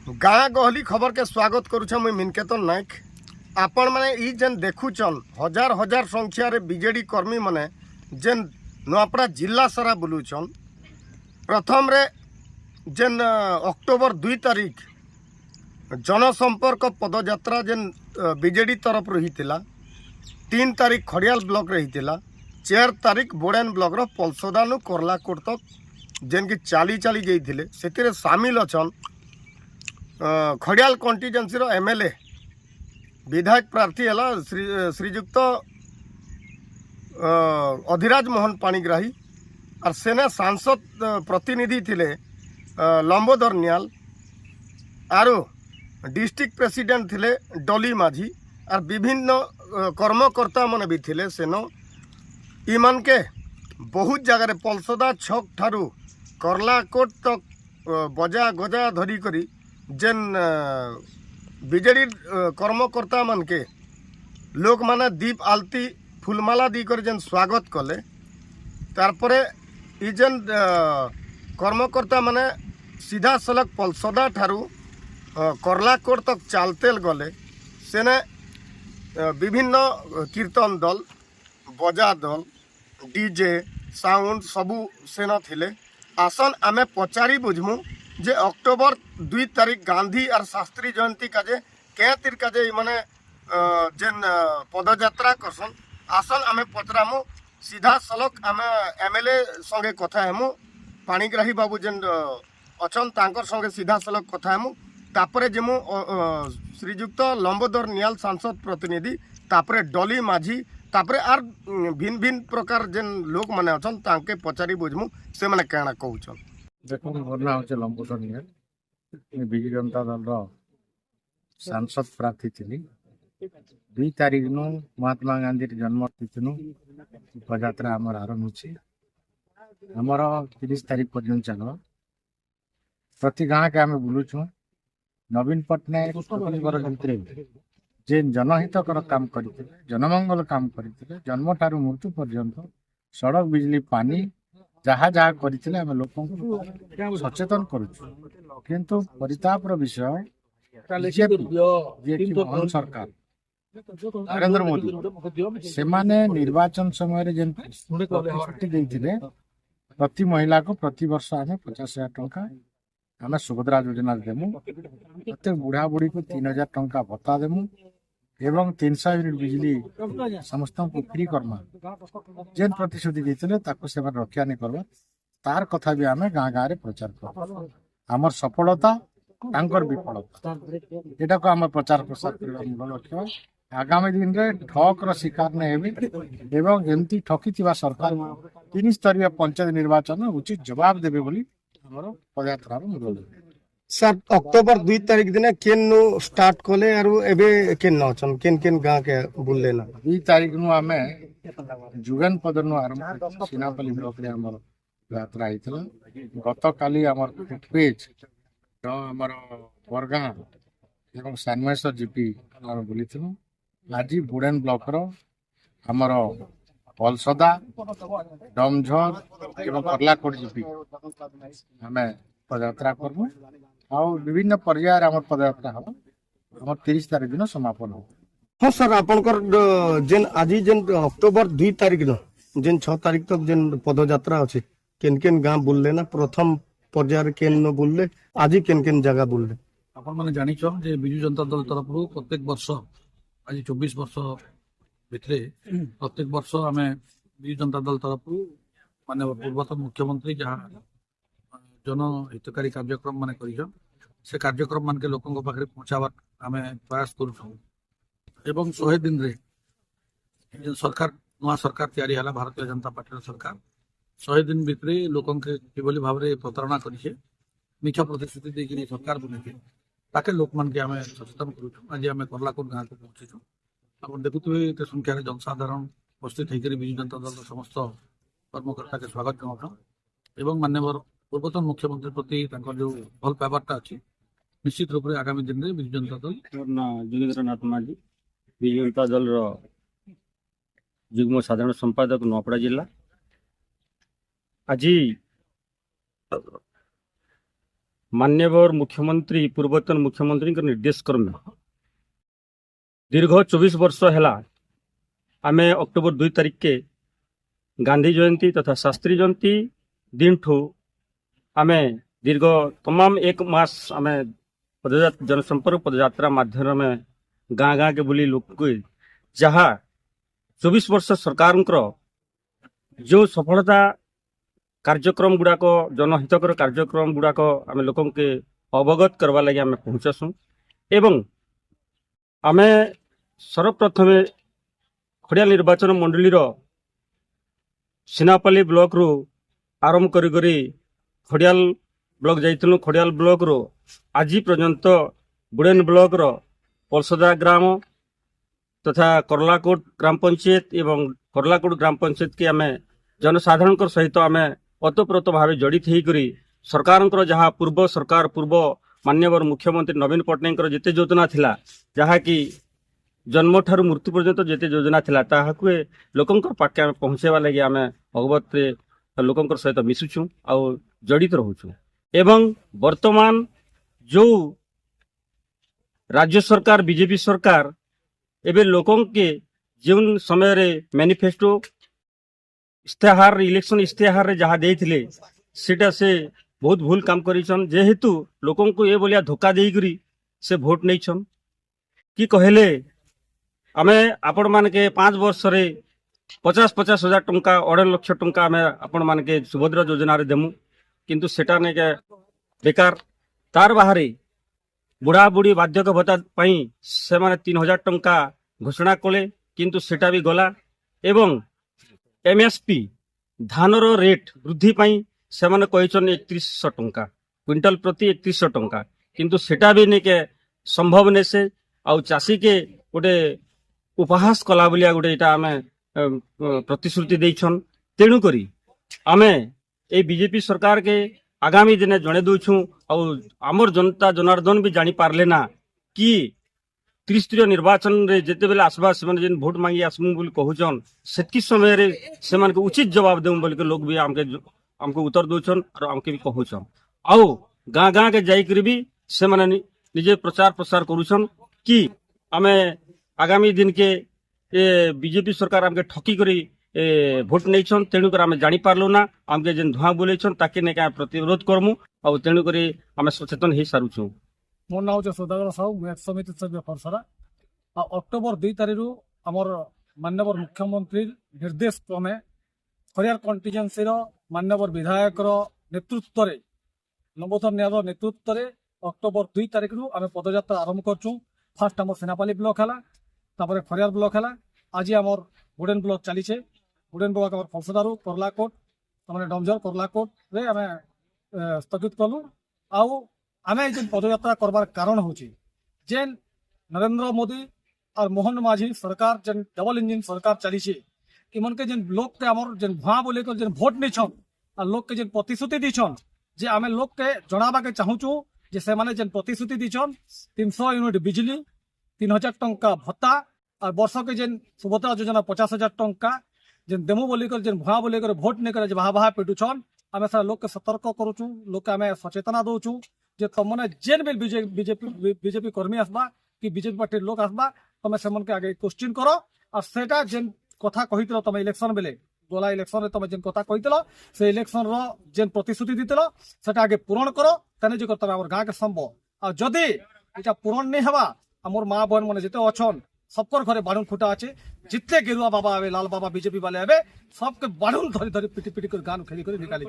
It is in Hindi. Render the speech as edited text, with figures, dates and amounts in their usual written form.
गाँ गहली खबर के स्वागत करुछा मुई मिनकेतन नायक। आपण माने ई जेन देखुचन हजार हजार संख्या रे बीजेडी कर्मी माने जेन नुआपड़ा जिला सारा बुलुचन। प्रथम रे जेन अक्टोबर 2 तारीख जनसंपर्क पदयात्रा जेन बीजेडी तरफ रही 3 तारीख खड़ियाल ब्लॉक रही 4 तारीख बोड़ेन ब्लॉक रो पलसोदानु करलाकोट तक जेन की चाली चाली जाइथिले सेतिरे शामिल अछन खड़ियाल कंटीजेंसी रो एमएलए विधायक प्रार्थी है श्रीजुक्त अधिराज मोहन पाणिग्राही और सेना सांसद प्रतिनिधि थिले लंबोदर नियाल आरो डिस्ट्रिक्ट प्रेसिडेंट थिले डॉली माझी और विभिन्न कर्मकर्ता मन भी थिले सेनो इमान के बहुत जगह पलसदा छक ठारू करलाकोट तक बजा गजा धरी करी जेन बीजेडी कर्मकर्ता मन के लोक माने दीप आलती फुलमाला दी कर जेन स्वागत कले तारपरे ई जेन कर्मकर्ता माने सीधा सलग पलसदा ठारू करलाकोट तक चालतेल गले सेने विभिन्न कीर्तन दल बजा दल डीजे साउंड सबू सेना थिले। आसन आमे पचारि बुझमु जे अक्टोबर 2 तारीख गांधी और शास्त्री जयंती काजे क्या तीर काजे माने जेन पदयात्रा करसन। आसन आमे पचरामु सीधा सलक आमे एमएलए संगे कथा हेमु पाणिग्राही बाबू जेन अछन तांकर संगे सीधा सलक कथा हेमु तापरे जेमु श्रीजुक्त लंबोदर नियाल सांसद प्रतिनिधि तापरे डॉली माझी तापरे आर भिन्न भिन्न प्रकार जेन लोक माने अछन तांके पचारि बुझमु से माने केना कहउछन। देखो मोर नाम है लंबोदर नियाल विजु जनता दल सांसद प्रार्थी थी 2 तारीख नु महात्मा गांधी जन्म तिथि पदयात्रा आमर आरंभ होमर 30 तारीख पर्यंत चलो प्रति गाँ के आम बुलुचु नवीन पट्टनायक भितर जेन जनहितकर काम करते जनमंगल काम करते जन्म ठारू मृत्यु पर्यंत सड़क बिजली पानी जहाँ जहाँ करते आम लोक सचेतन करुचु किंतु परितापर विषय मोहन सरकार नरेंद्र मोदी से माने निर्वाचन समय जेन प्रतिश्रुति देइथिले प्रति महिला को प्रति वर्ष आम 50,000 टंका आम सुभद्रा योजना देमु प्रत्येक बुढ़ा बुढ़ी को 3,000 टंका भत्ता देमु एवं 300 यूनिट बिजली समस्त को फ्री करमा जेन प्रतिश्रुति देइथिले ताको से रक्षा नहीं करबा तार कथा भी आम गाँ गाँव प्रचार कर आमर सफलता तांकर विफलता एटा को आम प्रचार प्रसार करबा लक्ष्य आगामी दिन रे ठक शिकार नहीं एवं एमती ठकी सरकार 3 स्तरीय पंचायत निर्वाचन उचित जवाब देवे बोली हमर पदयात्रा सर अक्टोबर 2 तारीख दिन केन नु स्टार्ट कले आरो एबे केन नचन केन केन गाँ के बुलले ना 2 तारीख नु आमे जुगन पदर नु आरंभ सीनापल्ली ब्लॉक रे हमर यात्रा आइतला गत काली हमर पेज तो हमर बरगा एवं सानमेश्वर जीपी हम बुलिथिनु आज बुड़ेन ब्लॉक रो हमर पलसदा डमझर एवं करलाकोट जीपी हमें पदयात्रा करबु आ विभिन्न पर्यायर हमर पदयात्रा हम हमर 30 तारीख दिन समापन हो। हाँ सर आपनकर जेन आज जेन अक्टोबर 2 तारीख न जेन 6 तारीख तक जेन पदयात्रा अछि केन केन गाँ बुलले ना प्रथम पर्यायर केन न बुलले आज केन केन जगह बुलले आपण माने जानि छ जे बिजु जनता दल तरफ प्रत्येक वर्ष आज 24 वर्ष भितरे प्रत्येक वर्ष आमे बिजु जनता दल तरफ माने पूर्वतन मुख्यमंत्री जहाँ जन हितकारी कार्यक्रम माने करिछन से कार्यक्रम मान के लोकन पाखे पहुंचाबार आमे प्रयास करूँ एवं 100 दिन रे सरकार नवा सरकार तैयारी हला भारतीय जनता पार्टी सरकार 100 दिन भितरे लोकन के किभली भाव रे प्रतारणा करिछे मिछा प्रतिश्रुति देकि सरकार बनेके ताके लोक मान के आमे सचेतन करूँ। आज आमे करलाकोट गाँव को पहुंचीछु आप देखुए एते संख्या जनसाधारण उपस्थित होकर बिजु जनता दल समस्त कर्मकर्ता के स्वागत जनाऊँ एवं मान्यवर पूर्वतन मुख्यमंत्री प्रति जो भल पाइबार्टा अच्छी निश्चित रूप से आगामी दिन में बिजु जनता दल जोगेंद्र नाथ माझी बिजु जनता दल जुग्म साधारण संपादक नुआपड़ा जिला आज मान्यवर मुख्यमंत्री पूर्वतन मुख्यमंत्री निर्देश क्रमे दीर्घ 24 वर्ष है आम अक्टोबर 2 तारिख के गांधी जयंती तथा शास्त्री जयंती दिन ठू आम दीर्घ तमाम 1 मास आम जनसंपर्क पदयात्रा माध्यम में गाँ गाँ के बुली लोक जहाँ 24 वर्ष सरकार जो सफलता कार्यक्रम गुड़ाक जनहितकर कार्यक्रम गुड़ाक आम लोक के अवगत करवा लगे आम पहुँचसुँ एवं आम सर्वप्रथम खड़ियाल निर्वाचन मंडली सिनापाली ब्लॉक रू आरंभ करी खड़ियाल ब्लॉक जाइलु। खड़ियाल ब्लॉक रो आज पर्यंत बुड़ेन ब्लॉक रो पलसदा ग्राम तथा करलाकोट ग्राम पंचायत एवं करलाकोट ग्राम पंचायत के आम जनसाधारण सहित आम ओतप्रोत भाव जड़ित होकर सरकार जहाँ पूर्व सरकार पूर्व मान्यवर मुख्यमंत्री नवीन पट्टनायक जिते योजना थिला जहाँ कि जन्म ठारू मृत्यु पर्यंत जिते योजना थिला ताहाकु लोकंकर पाखे आम पहुँचेवा लगे आम अवगत लोकंकर सहित मिसुचु आ जड़ित रहूचु एवं वर्तमान जो राज्य सरकार बीजेपी सरकार एबे लोकों के जो समय रे मैनिफेस्टो इस्तेहार इलेक्शन इस्तेहार रे जहाँ देइथिले सेटा से बहुत भूल काम करिछन जेहेतु लोकों को ये बोलिया धोखा देइकरी से वोट नैछन कि कहले आमे आपण मान के 5 वर्ष रे 50-50 हजार टंका 2.5 लाख टंका आमे आपण मान के सुभद्रा योजना रे देमु किंतु सेटा ने के बेकार तार बाहरी बुढ़ा बुढ़ी बाध्यक भत्ता पाई से माने 3000 टंका घोषणा कले किंतु सेटा भी गला एवं एमएसपी धानर रेट वृद्धि पाई से माने कहिछन 3100 टंका क्विंटल प्रति 3100 टंका किंतु सेटा भी नहीं के संभव ने से आउ चाषी के गोटे उपहास कला बोलिया गोटे इटा आमे प्रतिश्रुति देइछन तेणु करी आमे ए बीजेपी सरकार के आगामी दिन जणे दउछु आ आमर जनता जनार्दन भी जानी पारले ना कि त्रिस्तरीय निर्वाचन रे जेते बेले आसबा से माने जेन वोट मांगी आसमु बोली कहउछन सेतकी समय रे से माने को उचित जवाब देउ बोली के लोग भी हमके उत्तर दउछन और हमके भी कहउछन आउ गाँ गाँ के जाई करी भी से माने निजे प्रचार प्रसार करूछन कि आमे आगामी दिन के बीजेपी सरकार हमके ठकी करी भोट नहीं तेणुकर आम जापारू ना आमके जेन धुआ बुलेछन ताके ने प्रतिरोध करमु आ तेणुकर आम सचेतन हो सारूँ। मोर नाम हूँ सौदागर साहू मुझे समिति सभ्य खरसरा अक्टोबर 2 तारीख आमर मान्यवर मुख्यमंत्री निर्देश क्रमे खरियार कंटीजेन्सी मान्यवर विधायक नेतृत्व लंबोधर न्याय नेतृत्व अक्टोबर 2 तारीख आम पदयात्रा आरंभ करछुं। फास्ट आम सेनापाली ब्लॉक है खरियार ब्लॉक है आज आमर बुड़ेन ब्लॉक चलीचे बुड़ेन ब्लॉक आम फलसदारू करलाकोट मैंने डमजर करलाकोट रे आम स्थगित कलु आउ आम जेन पदयात्रा करबार कारण हूँ जेन नरेंद्र मोदी और मोहन माझी सरकार जेन डबल इंजिन सरकार चलीचे इमन के जेन लोक के आमर जेन भुआ बोले जेन भोट नहीं छन और लोक के जेन प्रतिश्रुति दीछन जे आम लोक के जनाबा के चाहूँ जे से माने जेन प्रतिश्रुति दीछन 300 यूनिट बिजली 3000 टंका भत्ता और वर्ष के जेन सुभद्रा योजना 50,000 टंका जेन देमु बोलिकर जेन भुआ बोलिकर भोट नहीं करे बाहा बाहा पेटुछन आम सारा लोक के सतर्क करूँ लोक आम सचेतना दौचु जे तुमने जेन भी बीजेपी कर्मी आसबा कि बीजेपी पार्टी लोक आसबा तुम से के आगे क्वेश्चन करो और सेटा जेन कथा कही तुम इलेक्शन बेले गला इलेक्शन तुम जेन कथा कही से इलेक्शन जेन प्रतिश्रुति दील से आगे पूरण करो तेने जो तुम गाँ के संभव और जदि इटा पूरण नहीं हवा आमर माँ बहन मैंने जिते अच्छन सबकर घरे बालून फुटा अच्छे जितने गेरुआ बाबा आवे लाल बाबा बीजेपी वाले आवे सबके बालून धरी धरी पिटी पिटी कर गान खेली कर निकाली